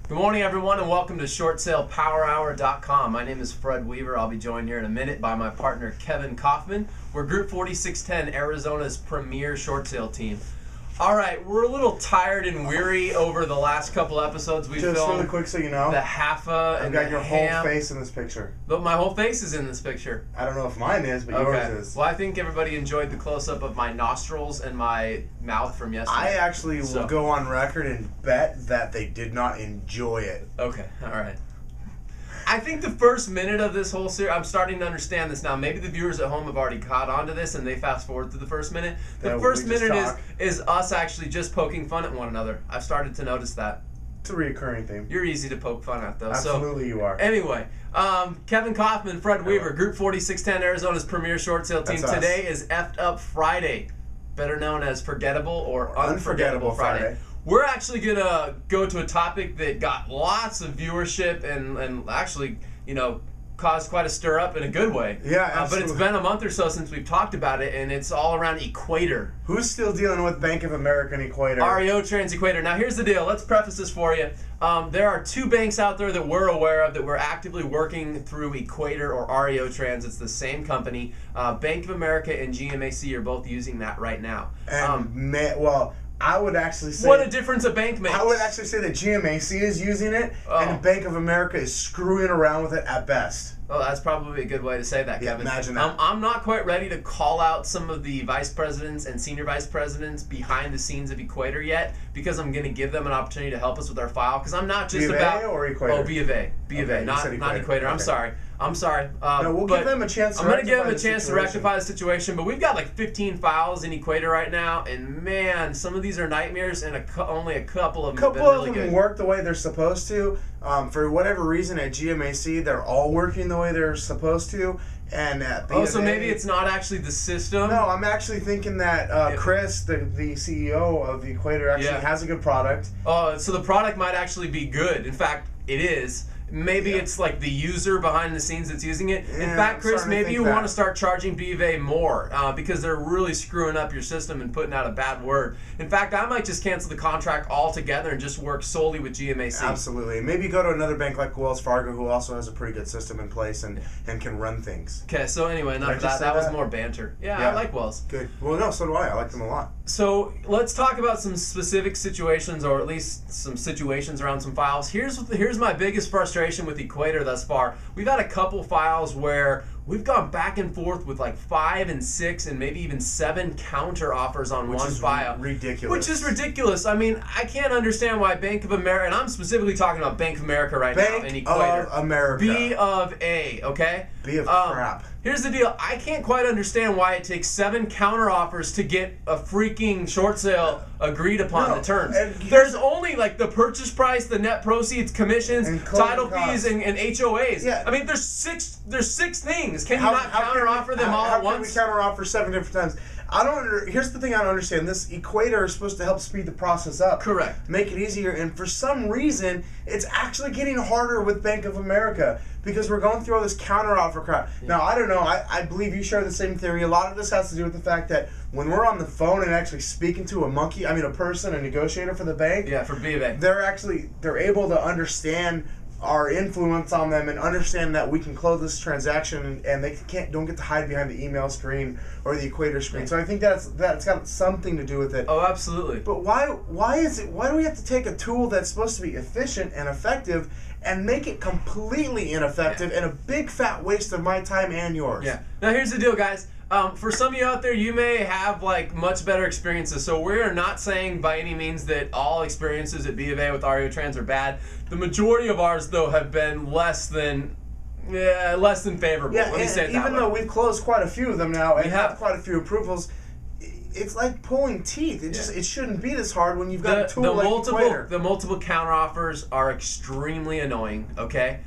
Good morning, everyone, and welcome to ShortSalePowerHour.com. My name is Fred Weaver. I'll be joined here in a minute by my partner, Kevin Kauffman. We're Group 4610, Arizona's premier short sale team. All right, we're a little tired and weary over the last couple episodes we filmed. Just really quick so you know, the Haffa and I've got the your ham. whole face in this picture. But my whole face is in this picture. I don't know if mine is, but yours is. Well, I think everybody enjoyed the close-up of my nostrils and my mouth from yesterday. I actually will go on record and bet that they did not enjoy it. Okay, all right. I think the first minute of this whole series, I'm starting to understand this now. Maybe the viewers at home have already caught on to this and they fast forward to the first minute. The first minute is us actually just poking fun at one another. I've started to notice that. It's a reoccurring theme. You're easy to poke fun at, though. Absolutely, you are. Anyway, Kevin Kauffman, Fred Weaver, Group 4610, Arizona's premier short sale team. Today is Effed Up Friday, better known as Forgettable or Unforgettable Friday. We're actually going to go to a topic that got lots of viewership and actually, you know, caused quite a stir up in a good way. Yeah, absolutely. But it's been a month or so since we've talked about it, and it's all around Equator. Who's still dealing with Bank of America and Equator? REO Trans Equator. Now, here's the deal. Let's preface this for you. There are two banks out there that we're aware of that we're actively working through Equator or REO Trans. It's the same company. Bank of America and GMAC are both using that right now. And I would actually say... What a difference a bank makes. I would actually say that GMAC is using it, and Bank of America is screwing around with it at best. Oh, that's probably a good way to say that, Kevin. Imagine that. I'm not quite ready to call out some of the vice presidents and senior vice presidents behind the scenes of Equator yet, because I'm going to give them an opportunity to help us with our file, because I'm not just about... BofA or Equator? Oh, BofA. BofA, not Equator. Okay. I'm sorry. No, we'll give them a chance to I'm going to give them a chance to rectify the situation, but we've got like 15 files in Equator right now, and man, some of these are nightmares, and only a couple of them have been really good. Work the way they're supposed to. For whatever reason at GMAC, they're all working the way they're supposed to. And at BofA, so maybe it's not actually the system? No, I'm actually thinking that Chris, the CEO of the Equator, actually has a good product. Oh, so the product might actually be good. In fact, it is. Maybe it's like the user behind the scenes that's using it. In fact, Chris, maybe you want to start charging BofA more because they're really screwing up your system and putting out a bad word. In fact, I might just cancel the contract altogether and just work solely with GMAC. Absolutely. Maybe go to another bank like Wells Fargo, who also has a pretty good system in place and can run things. Okay, so anyway, enough of that. That was more banter. Yeah, I like Wells. Good. Well, no, so do I. I like them a lot. So let's talk about some specific situations, or at least some situations around some files. Here's my biggest frustration with Equator thus far. We've had a couple files where we've gone back and forth with like 5 and 6 and maybe even 7 counter offers on one file. Ridiculous. Which is ridiculous. I mean, I can't understand why Bank of America, and I'm specifically talking about Bank of America now in Equator. Bank of America. B of A, okay? B of crap. Here's the deal. I can't quite understand why it takes 7 counter offers to get a freaking short sale agreed upon the terms. There's only like the purchase price, the net proceeds, commissions, and title fees, and HOAs. Yeah. I mean, there's six things. Can you not counter offer them all at once? How can we counter offer 7 different times? Here's the thing I don't understand. This Equator is supposed to help speed the process up. Correct. Make it easier, and for some reason, it's actually getting harder with Bank of America because we're going through all this counteroffer crap. Yeah. Now, I don't know. I believe you share the same theory. A lot of this has to do with the fact that when we're on the phone and actually speaking to a person, a negotiator for the bank. Yeah, for BofA. They're able to understand our influence on them and understand that we can close this transaction and they don't get to hide behind the email screen or the Equator screen. So I think that's got something to do with it. Oh, absolutely. But why do we have to take a tool that's supposed to be efficient and effective and make it completely ineffective and a big fat waste of my time and yours? Yeah. Now here's the deal, guys. For some of you out there, you may have like much better experiences. So we are not saying by any means that all experiences at BofA with REO Trans are bad. The majority of ours, though, have been less than favorable. Yeah, even though we've closed quite a few of them now and have quite a few approvals, it's like pulling teeth. It shouldn't be this hard when you've got a tool like Equator. The multiple counteroffers are extremely annoying. Okay.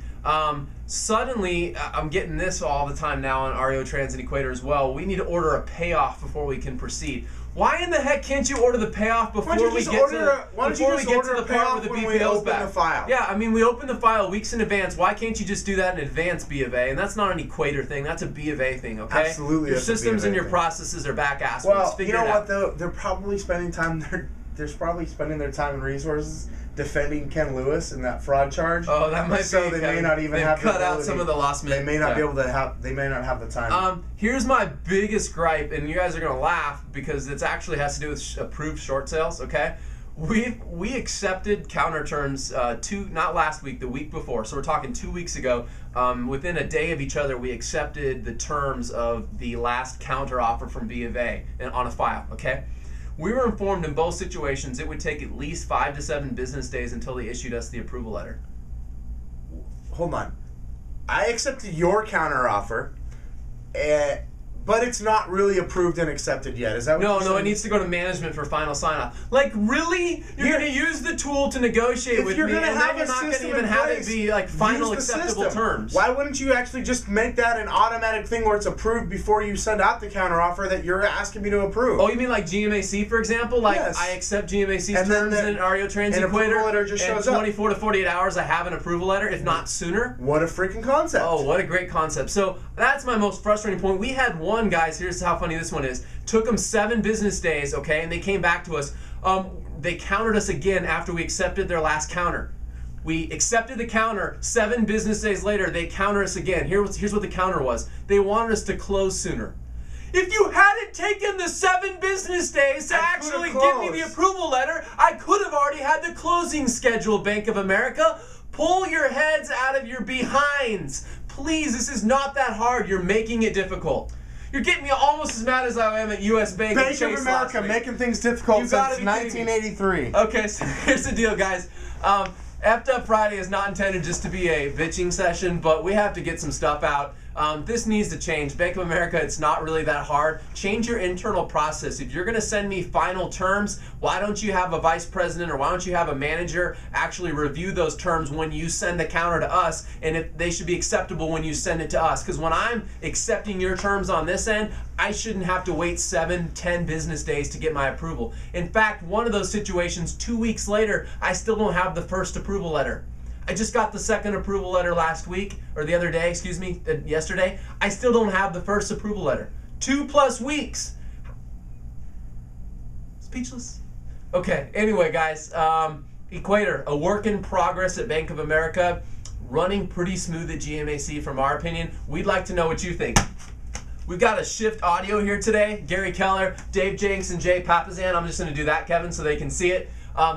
Suddenly, I'm getting this all the time now on REO Trans and Equator as well. We need to order a payoff before we can proceed. Why in the heck can't you order the payoff before we get to the part where the BPO's back? Yeah, I mean, we open the file weeks in advance. Why can't you just do that in advance, BofA? And that's not an Equator thing. That's a BofA thing, okay? Absolutely. Your systems and your processes are back-assed. Well, you know what, though? They're probably spending time there. They're probably spending their time and resources defending Ken Lewis in that fraud charge. Oh, that might be. So they may not even have the cut out ability. some of the last minute. They may not be able to have. They may not have the time. Here's my biggest gripe, and you guys are gonna laugh because it actually has to do with approved short sales. Okay, we accepted counter terms not last week, the week before. So we're talking 2 weeks ago. Within a day of each other, we accepted the terms of the last counter offer from BofA on a file. Okay. We were informed in both situations it would take at least 5 to 7 business days until they issued us the approval letter. Hold on. I accepted your counteroffer, but it's not really approved and accepted yet. Is that what you're saying? No, it needs to go to management for final sign-off. Like, really? You're going to use the tool to negotiate with me, and then you're not going to even have it be like final acceptable terms. Why wouldn't you actually just make that an automatic thing where it's approved before you send out the counteroffer that you're asking me to approve? Oh, you mean like GMAC, for example? Like, yes. I accept GMAC's terms in REO Trans Equator, letter just shows and 24 to 48 hours I have an approval letter, if not sooner. What a freaking concept. Oh, what a great concept. So that's my most frustrating point. We had one, guys, here's how funny this one is. Took them 7 business days, okay, and they came back to us. They countered us again after we accepted their last counter. We accepted the counter. 7 business days later, they counter us again. Here's what the counter was. They wanted us to close sooner. If you hadn't taken the 7 business days to actually give me the approval letter, I could have already had the closing schedule, Bank of America. Pull your heads out of your behinds. Please, this is not that hard. You're making it difficult. You're getting me almost as mad as I am at U.S. Bank and Chase Bank of America making things difficult since 1983. Okay, so here's the deal, guys. Effed Up Friday is not intended just to be a bitching session, but we have to get some stuff out. This needs to change. Bank of America, it's not really that hard. Change your internal process. If you're going to send me final terms, why don't you have a vice president or why don't you have a manager actually review those terms when you send the counter to us, and if they should be acceptable when you send it to us. Because when I'm accepting your terms on this end, I shouldn't have to wait 7, 10 business days to get my approval. In fact, one of those situations, 2 weeks later, I still don't have the first approval letter. I just got the second approval letter last week, or the other day, excuse me, yesterday. I still don't have the first approval letter. 2+ weeks. Speechless. Okay, anyway, guys, Equator, a work in progress at Bank of America, running pretty smooth at GMAC from our opinion. We'd like to know what you think. We've got a Shift audio here today. Gary Keller, Dave Jenks, and Jay Papazan. I'm just going to do that, Kevin, so they can see it.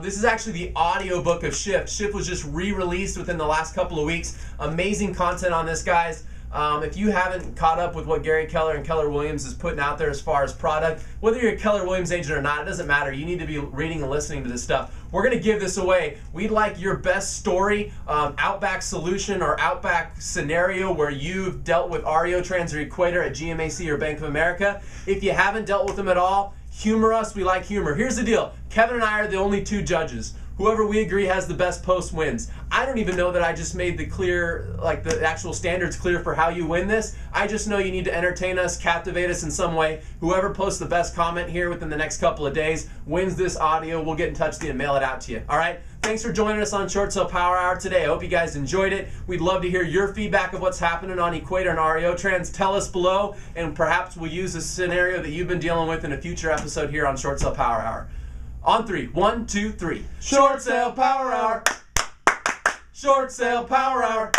This is actually the audio book of Shift. Shift was just re-released within the last couple of weeks. Amazing content on this, guys. If you haven't caught up with what Gary Keller and Keller Williams is putting out there as far as product, whether you're a Keller Williams agent or not, it doesn't matter. You need to be reading and listening to this stuff. We're going to give this away. We'd like your best story, Outback solution or Outback scenario where you've dealt with REO Trans or Equator at GMAC or Bank of America. If you haven't dealt with them at all, humor us. We like humor. Here's the deal. Kevin and I are the only 2 judges. Whoever we agree has the best post wins. I don't even know that I just made the actual standards clear for how you win this. I just know you need to entertain us, captivate us in some way. Whoever posts the best comment here within the next couple of days wins this audio. We'll get in touch with you and mail it out to you. All right? Thanks for joining us on Short Sale Power Hour today. I hope you guys enjoyed it. We'd love to hear your feedback of what's happening on Equator and REO Trans. Tell us below, and perhaps we'll use a scenario that you've been dealing with in a future episode here on Short Sale Power Hour. On 3. 1, 2, 3. Short Sale Power Hour. Short Sale Power Hour.